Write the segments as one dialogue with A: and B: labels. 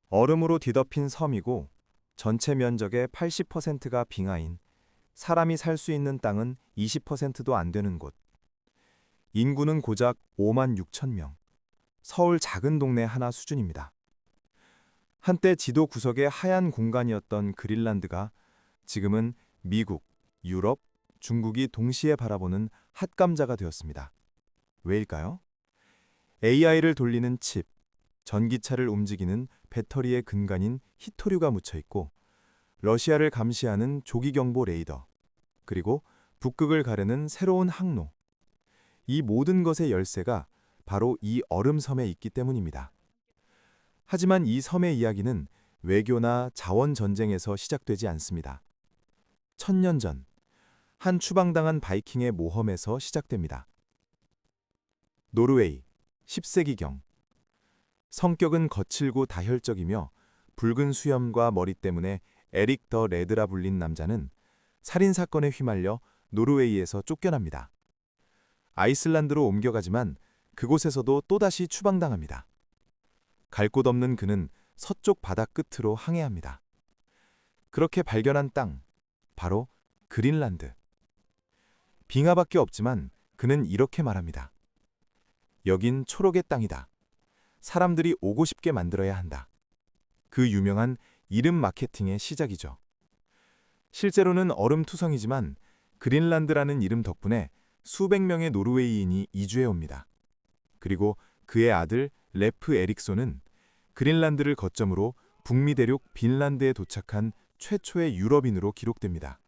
A: 얼음으로 뒤덮인 섬이고 전체 면적의 80%가 빙하인, 사람이 살 수 있는 땅은 20%도 안 되는 곳. 인구는 고작 5만 6천 명. 서울 작은 동네 하나 수준입니다. 한때 지도 구석의 하얀 공간이었던 그린란드가 지금은 미국, 유럽, 중국이 동시에 바라보는 핫감자가 되었습니다. 왜일까요? AI를 돌리는 칩, 전기차를 움직이는 배터리의 근간인 히토류가 묻혀 있고, 러시아를 감시하는 조기경보 레이더, 그리고 북극을 가르는 새로운 항로. 이 모든 것의 열쇠가 바로 이 얼음섬에 있기 때문입니다. 하지만 이 섬의 이야기는 외교나 자원 전쟁에서 시작되지 않습니다. 1000년 전, 한 추방당한 바이킹의 모험에서 시작됩니다. 노르웨이, 10세기경. 성격은 거칠고 다혈적이며 붉은 수염과 머리 때문에 에릭 더 레드라 불린 남자는 살인사건에 휘말려 노르웨이에서 쫓겨납니다. 아이슬란드로 옮겨가지만 그곳에서도 또다시 추방당합니다. 갈 곳 없는 그는 서쪽 바다 끝으로 항해합니다. 그렇게 발견한 땅, 바로 그린란드. 빙하밖에 없지만 그는 이렇게 말합니다. 여긴 초록의 땅이다. 사람들이 오고 싶게 만들어야 한다. 그 유명한 이름 마케팅의 시작이죠. 실제로는 얼음투성이지만 그린란드라는 이름 덕분에 수백 명의 노르웨이인이 이주해 옵니다. 그리고 그의 아들 레프 에릭손은 그린란드를 거점으로 북미 대륙 빈란드에 도착한 최초의 유럽인으로 기록됩니다.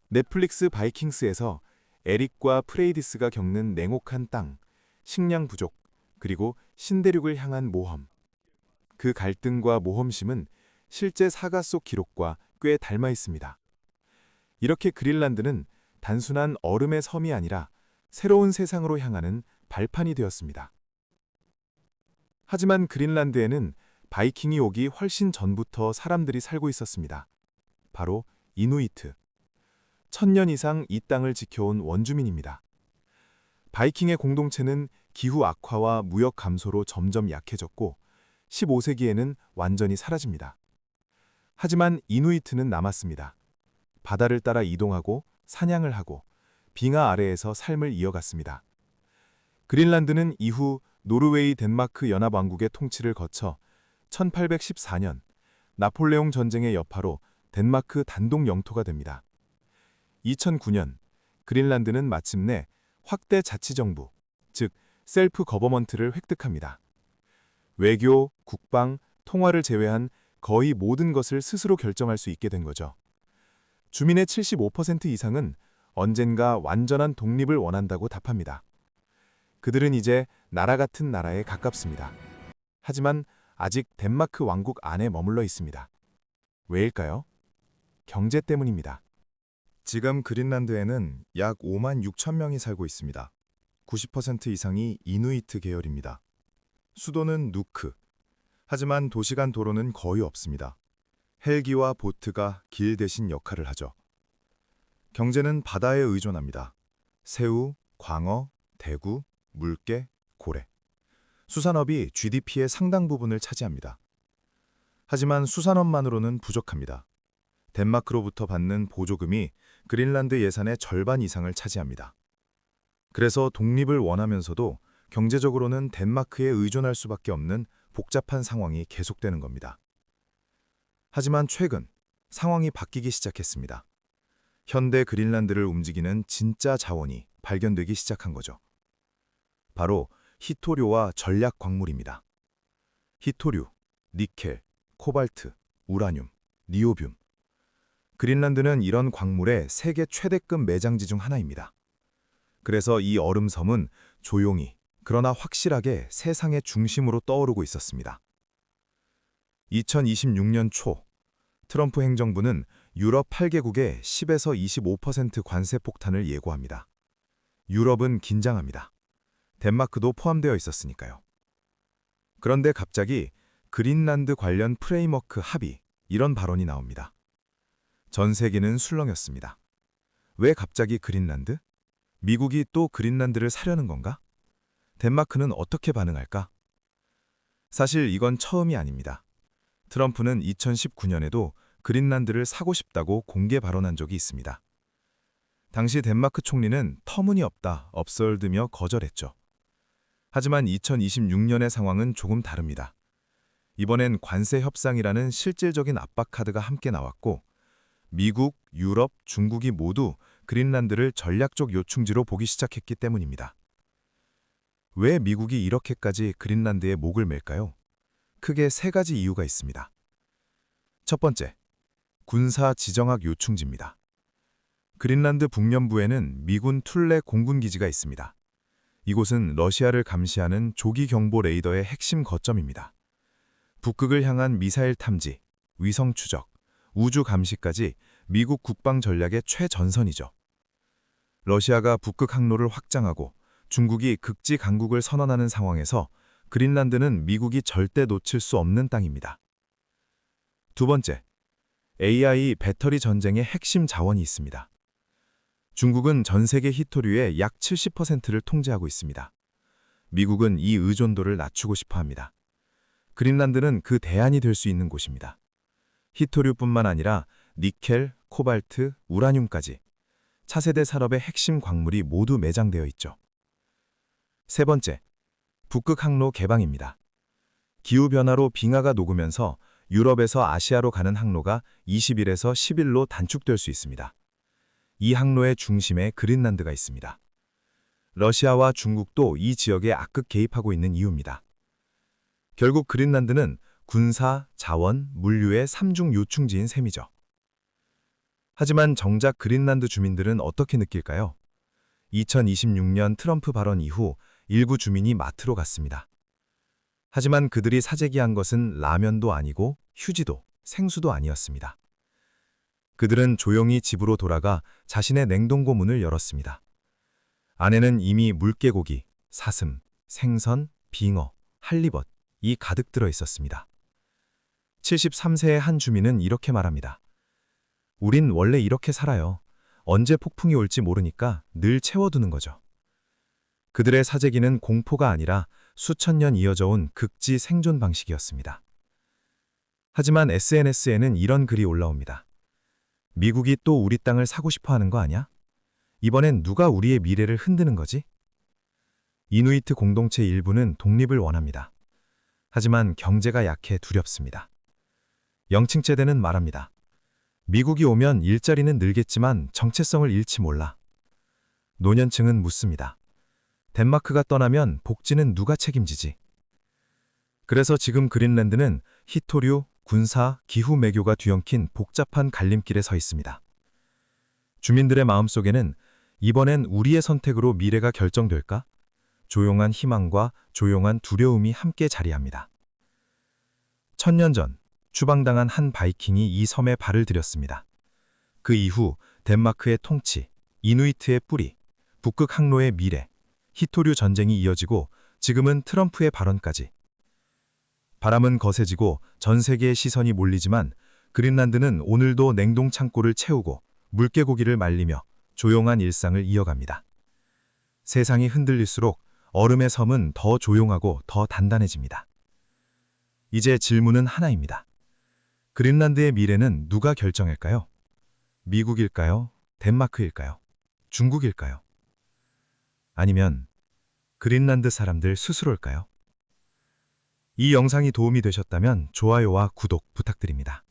A: 넷플릭스 바이킹스에서 에릭과 프레이디스가 겪는 냉혹한 땅, 식량 부족, 그리고 신대륙을 향한 모험. 그 갈등과 모험심은 실제 사가 속 기록과 꽤 닮아 있습니다. 이렇게 그린란드는 단순한 얼음의 섬이 아니라 새로운 세상으로 향하는 발판이 되었습니다. 하지만 그린란드에는 바이킹이 오기 훨씬 전부터 사람들이 살고 있었습니다. 바로 이누이트. 1000년 이상 이 땅을 지켜온 원주민입니다. 바이킹의 공동체는 기후 악화와 무역 감소로 점점 약해졌고 15세기에는 완전히 사라집니다. 하지만 이누이트는 남았습니다. 바다를 따라 이동하고 사냥을 하고 빙하 아래에서 삶을 이어갔습니다. 그린란드는 이후 노르웨이 덴마크 연합왕국의 통치를 거쳐 1814년 나폴레옹 전쟁의 여파로 덴마크 단독 영토가 됩니다. 2009년 그린란드는 마침내 확대 자치정부, 즉 셀프 거버먼트를 획득합니다. 외교, 국방, 통화를 제외한 거의 모든 것을 스스로 결정할 수 있게 된 거죠. 주민의 75% 이상은 언젠가 완전한 독립을 원한다고 답합니다. 그들은 이제 나라 같은 나라에 가깝습니다. 하지만 아직 덴마크 왕국 안에 머물러 있습니다. 왜일까요? 경제 때문입니다. 지금 그린란드에는 약 5만 6천 명이 살고 있습니다. 90% 이상이 이누이트 계열입니다. 수도는 누크. 하지만 도시 간 도로는 거의 없습니다. 헬기와 보트가 길 대신 역할을 하죠. 경제는 바다에 의존합니다. 새우, 광어, 대구, 물개, 고래. 수산업이 GDP의 상당 부분을 차지합니다. 하지만 수산업만으로는 부족합니다. 덴마크로부터 받는 보조금이 그린란드 예산의 절반 이상을 차지합니다. 그래서 독립을 원하면서도 경제적으로는 덴마크에 의존할 수밖에 없는 복잡한 상황이 계속되는 겁니다. 하지만 최근 상황이 바뀌기 시작했습니다. 현대 그린란드를 움직이는 진짜 자원이 발견되기 시작한 거죠. 바로 히토류와 전략 광물입니다. 히토류, 니켈, 코발트, 우라늄, 니오뷴. 그린란드는 이런 광물의 세계 최대급 매장지 중 하나입니다. 그래서 이 얼음섬은 조용히 그러나 확실하게 세상의 중심으로 떠오르고 있었습니다. 2026년 초 트럼프 행정부는 유럽 8개국에 10에서 25% 관세 폭탄을 예고합니다. 유럽은 긴장합니다. 덴마크도 포함되어 있었으니까요. 그런데 갑자기 그린란드 관련 프레임워크 합의, 이런 발언이 나옵니다. 전 세계는 술렁였습니다. 왜 갑자기 그린란드? 미국이 또 그린란드를 사려는 건가? 덴마크는 어떻게 반응할까? 사실 이건 처음이 아닙니다. 트럼프는 2019년에도 그린란드를 사고 싶다고 공개 발언한 적이 있습니다. 당시 덴마크 총리는 터무니없다, 업설드며 거절했죠. 하지만 2026년의 상황은 조금 다릅니다. 이번엔 관세 협상이라는 실질적인 압박 카드가 함께 나왔고, 미국, 유럽, 중국이 모두 그린란드를 전략적 요충지로 보기 시작했기 때문입니다. 왜 미국이 이렇게까지 그린란드에 목을 맬까요? 크게 세 가지 이유가 있습니다. 첫 번째, 군사 지정학 요충지입니다. 그린란드 북면부에는 미군 툴레 공군기지가 있습니다. 이곳은 러시아를 감시하는 조기 경보 레이더의 핵심 거점입니다. 북극을 향한 미사일 탐지, 위성 추적, 우주 감시까지 미국 국방 전략의 최전선이죠. 러시아가 북극 항로를 확장하고 중국이 극지 강국을 선언하는 상황에서 그린란드는 미국이 절대 놓칠 수 없는 땅입니다. 두 번째, AI 배터리 전쟁의 핵심 자원이 있습니다. 중국은 전 세계 히토류의 약 70%를 통제하고 있습니다. 미국은 이 의존도를 낮추고 싶어 합니다. 그린란드는 그 대안이 될 수 있는 곳입니다. 히토류뿐만 아니라 니켈, 코발트, 우라늄까지 차세대 산업의 핵심 광물이 모두 매장되어 있죠. 세 번째, 북극 항로 개방입니다. 기후변화로 빙하가 녹으면서 유럽에서 아시아로 가는 항로가 20일에서 10일로 단축될 수 있습니다. 이 항로의 중심에 그린란드가 있습니다. 러시아와 중국도 이 지역에 악극 개입하고 있는 이유입니다. 결국 그린란드는 군사, 자원, 물류의 삼중 요충지인 셈이죠. 하지만 정작 그린란드 주민들은 어떻게 느낄까요? 2026년 트럼프 발언 이후 일부 주민이 마트로 갔습니다. 하지만 그들이 사재기한 것은 라면도 아니고 휴지도, 생수도 아니었습니다. 그들은 조용히 집으로 돌아가 자신의 냉동고 문을 열었습니다. 안에는 이미 물개고기, 사슴, 생선, 빙어, 할리벗이 가득 들어 있었습니다. 73세의 한 주민은 이렇게 말합니다. 우린 원래 이렇게 살아요. 언제 폭풍이 올지 모르니까 늘 채워두는 거죠. 그들의 사재기는 공포가 아니라 수천 년 이어져 온 극지 생존 방식이었습니다. 하지만 SNS에는 이런 글이 올라옵니다. 미국이 또 우리 땅을 사고 싶어 하는 거 아냐? 이번엔 누가 우리의 미래를 흔드는 거지? 이누이트 공동체 일부는 독립을 원합니다. 하지만 경제가 약해 두렵습니다. 영칭체대는 말합니다. 미국이 오면 일자리는 늘겠지만 정체성을 잃지 몰라. 노년층은 묻습니다. 덴마크가 떠나면 복지는 누가 책임지지? 그래서 지금 그린란드는 히토류, 군사, 기후 매교가 뒤엉킨 복잡한 갈림길에 서 있습니다. 주민들의 마음속에는 이번엔 우리의 선택으로 미래가 결정될까? 조용한 희망과 조용한 두려움이 함께 자리합니다. 1000년 전 추방당한 한 바이킹이 이 섬에 발을 들였습니다. 그 이후 덴마크의 통치, 이누이트의 뿌리, 북극 항로의 미래, 히토류 전쟁이 이어지고 지금은 트럼프의 발언까지. 바람은 거세지고 전 세계의 시선이 몰리지만 그린란드는 오늘도 냉동 창고를 채우고 물개고기를 말리며 조용한 일상을 이어갑니다. 세상이 흔들릴수록 얼음의 섬은 더 조용하고 더 단단해집니다. 이제 질문은 하나입니다. 그린란드의 미래는 누가 결정할까요? 미국일까요? 덴마크일까요? 중국일까요? 아니면 그린란드 사람들 스스로일까요? 이 영상이 도움이 되셨다면 좋아요와 구독 부탁드립니다.